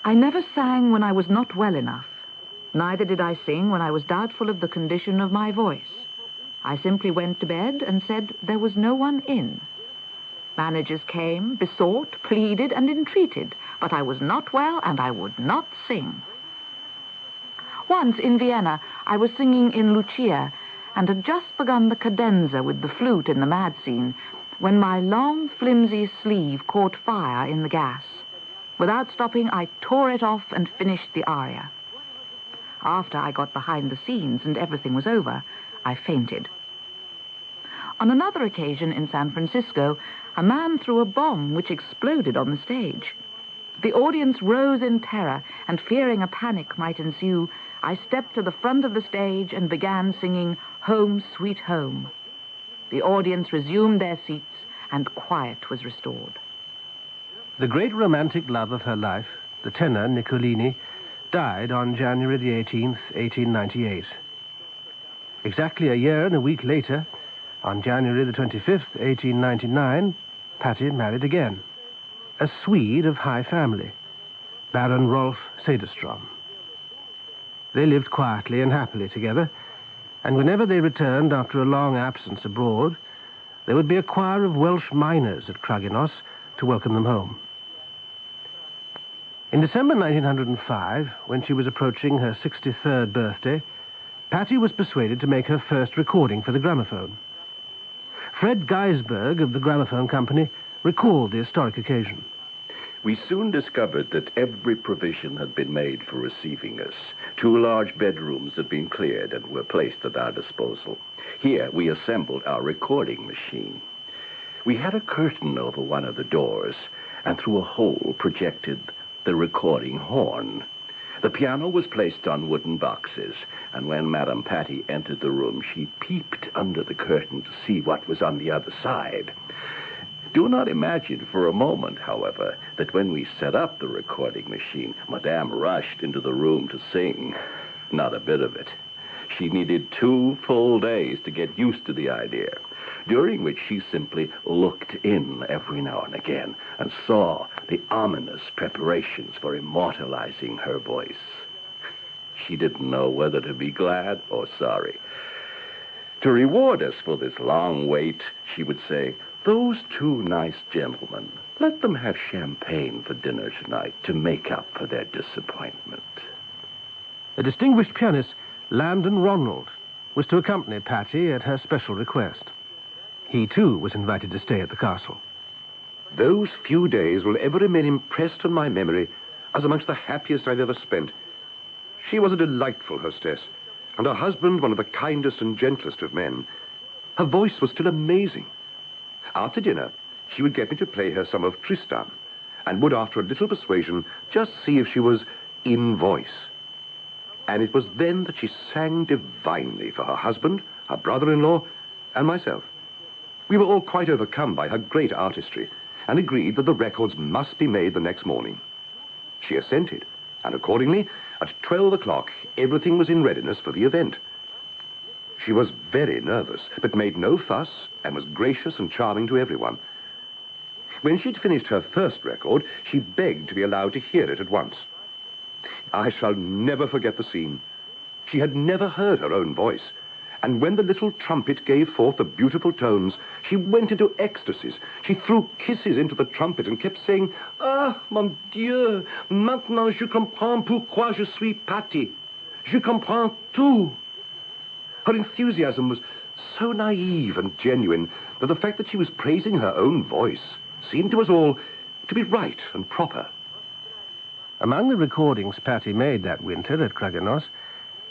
I never sang when I was not well enough. Neither did I sing when I was doubtful of the condition of my voice. I simply went to bed and said there was no one in. Managers came, besought, pleaded, and entreated, but I was not well and I would not sing. Once in Vienna, I was singing in Lucia and had just begun the cadenza with the flute in the mad scene when my long, flimsy sleeve caught fire in the gas. Without stopping, I tore it off and finished the aria. After I got behind the scenes and everything was over, I fainted. On another occasion in San Francisco, a man threw a bomb which exploded on the stage. The audience rose in terror, and fearing a panic might ensue, I stepped to the front of the stage and began singing Home, Sweet Home. The audience resumed their seats, and quiet was restored. The great romantic love of her life, the tenor Niccolini, died on January the 18th, 1898. Exactly a year and a week later, on January the 25th, 1899, Patti married again, a Swede of high family, Baron Rolf Cederström. They lived quietly and happily together, and whenever they returned after a long absence abroad, there would be a choir of Welsh miners at Craig-y-Nos to welcome them home. In December 1905, when she was approaching her 63rd birthday, Patti was persuaded to make her first recording for the gramophone. Fred Geisberg of the Gramophone Company recalled the historic occasion. We soon discovered that every provision had been made for receiving us. 2 large bedrooms had been cleared and were placed at our disposal. Here we assembled our recording machine. We had a curtain over one of the doors, and through a hole projected the recording horn. The piano was placed on wooden boxes, and when Madame Patti entered the room, she peeped under the curtain to see what was on the other side. Do not imagine for a moment, however, that when we set up the recording machine, Madame rushed into the room to sing. Not a bit of it. She needed 2 full days to get used to the idea, during which she simply looked in every now and again and saw the ominous preparations for immortalizing her voice. She didn't know whether to be glad or sorry. To reward us for this long wait, she would say, "Those 2 nice gentlemen, let them have champagne for dinner tonight to make up for their disappointment." A distinguished pianist, Landon Ronald, was to accompany Patti at her special request. He, too, was invited to stay at the castle. Those few days will ever remain impressed on my memory as amongst the happiest I've ever spent. She was a delightful hostess, and her husband one of the kindest and gentlest of men. Her voice was still amazing. After dinner, she would get me to play her some of Tristan, and would, after a little persuasion, just see if she was in voice. And it was then that she sang divinely for her husband, her brother-in-law, and myself. We were all quite overcome by her great artistry, and agreed that the records must be made the next morning. She assented, and accordingly, at 12 o'clock, everything was in readiness for the event. She was very nervous, but made no fuss, and was gracious and charming to everyone. When she'd finished her first record, she begged to be allowed to hear it at once. I shall never forget the scene. She had never heard her own voice, and when the little trumpet gave forth the beautiful tones, she went into ecstasies. She threw kisses into the trumpet and kept saying, "Ah, mon Dieu, maintenant je comprends pourquoi je suis Patti. Je comprends tout." Her enthusiasm was so naive and genuine that the fact that she was praising her own voice seemed to us all to be right and proper. Among the recordings Patti made that winter at Craig-y-Nos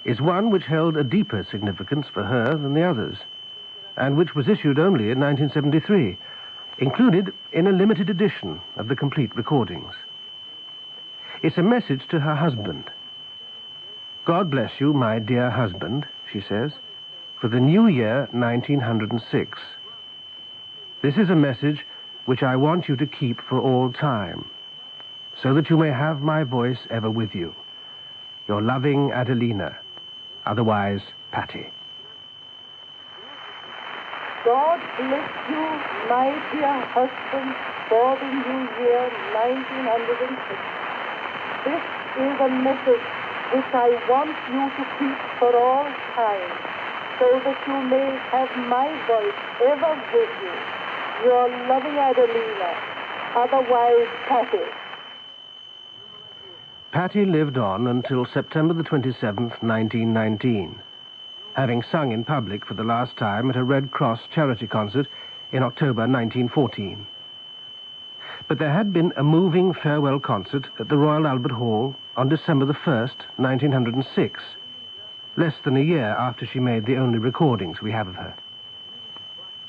is one which held a deeper significance for her than the others, and which was issued only in 1973, included in a limited edition of the complete recordings. It's a message to her husband. "God bless you, my dear husband," she says, "for the new year 1906. This is a message which I want you to keep for all time, so that you may have my voice ever with you. Your loving Adelina, otherwise Patti." God bless you, my dear husband, for the new year 1906. This is a message which I want you to keep for all time, so that you may have my voice ever with you. Your loving Adelina, otherwise Patti. Patti lived on until September the 27th, 1919, having sung in public for the last time at a Red Cross charity concert in October 1914. But there had been a moving farewell concert at the Royal Albert Hall on December the 1st, 1906, less than a year after she made the only recordings we have of her.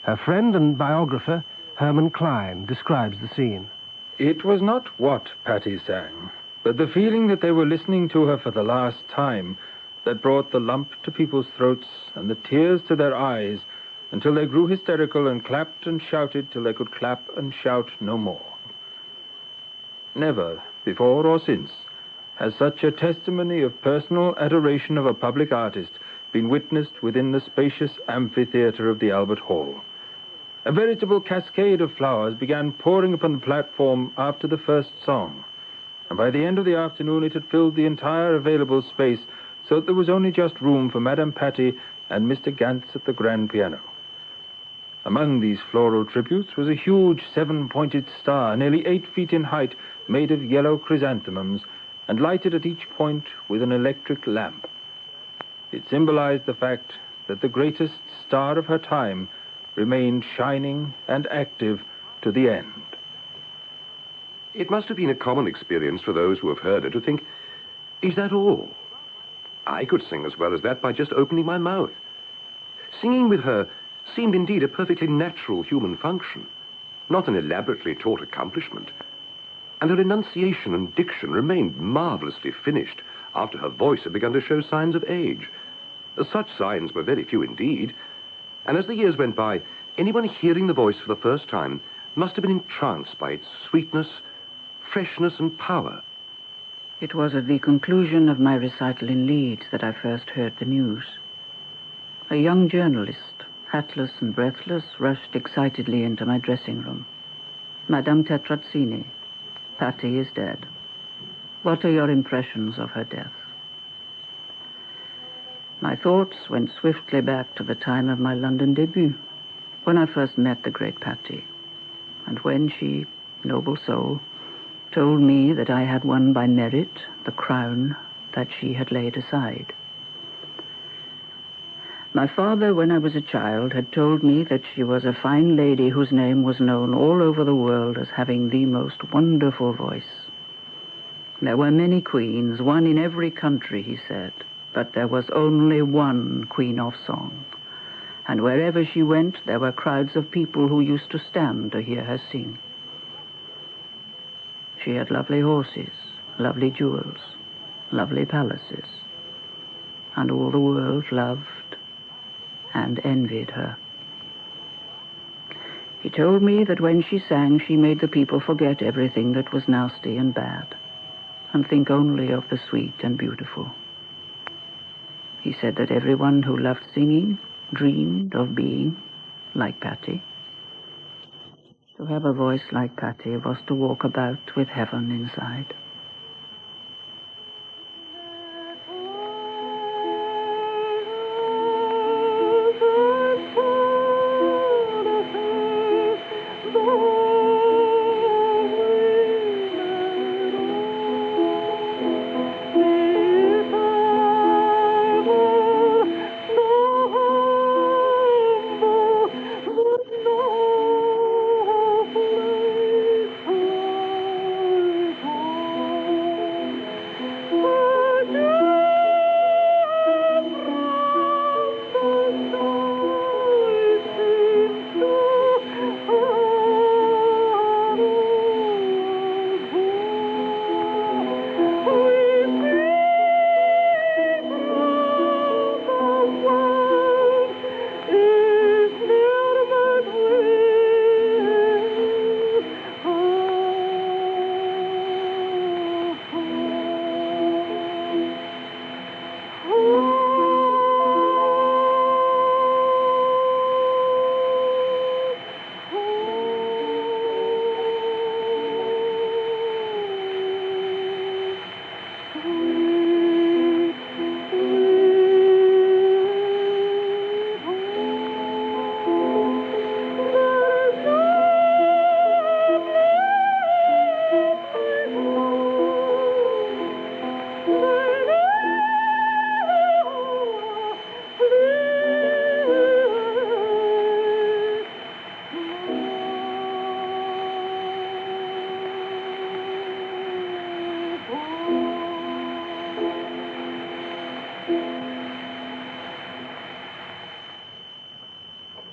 Her friend and biographer, Herman Klein, describes the scene. It was not what Patti sang, but the feeling that they were listening to her for the last time that brought the lump to people's throats and the tears to their eyes until they grew hysterical and clapped and shouted till they could clap and shout no more. Never, before or since, has such a testimony of personal adoration of a public artist been witnessed within the spacious amphitheater of the Albert Hall. A veritable cascade of flowers began pouring upon the platform after the first song, and by the end of the afternoon it had filled the entire available space, so that there was only just room for Madame Patti and Mr. Gantz at the grand piano. Among these floral tributes was a huge 7-pointed star, nearly 8 feet in height, made of yellow chrysanthemums, and lighted at each point with an electric lamp. It symbolized the fact that the greatest star of her time remained shining and active to the end. It must have been a common experience for those who have heard her to think, is that all? I could sing as well as that by just opening my mouth. Singing with her seemed indeed a perfectly natural human function, not an elaborately taught accomplishment. And her enunciation and diction remained marvelously finished after her voice had begun to show signs of age. Such signs were very few indeed, and as the years went by, anyone hearing the voice for the first time must have been entranced by its sweetness, freshness, and power. It was at the conclusion of my recital in Leeds that I first heard the news. A young journalist, hatless and breathless, rushed excitedly into my dressing room. Madame Tetrazzini, Patti is dead. What are your impressions of her death? My thoughts went swiftly back to the time of my London debut, when I first met the great Patti, and when she, noble soul, told me that I had won by merit the crown that she had laid aside. My father, when I was a child, had told me that she was a fine lady whose name was known all over the world as having the most wonderful voice. There were many queens, one in every country, he said, but there was only one Queen of Song, and wherever she went there were crowds of people who used to stand to hear her sing. She had lovely horses, lovely jewels, lovely palaces, and all the world loved and envied her. He told me that when she sang, she made the people forget everything that was nasty and bad, and think only of the sweet and beautiful. He said that everyone who loved singing dreamed of being like Patti. To have a voice like Patti was to walk about with heaven inside.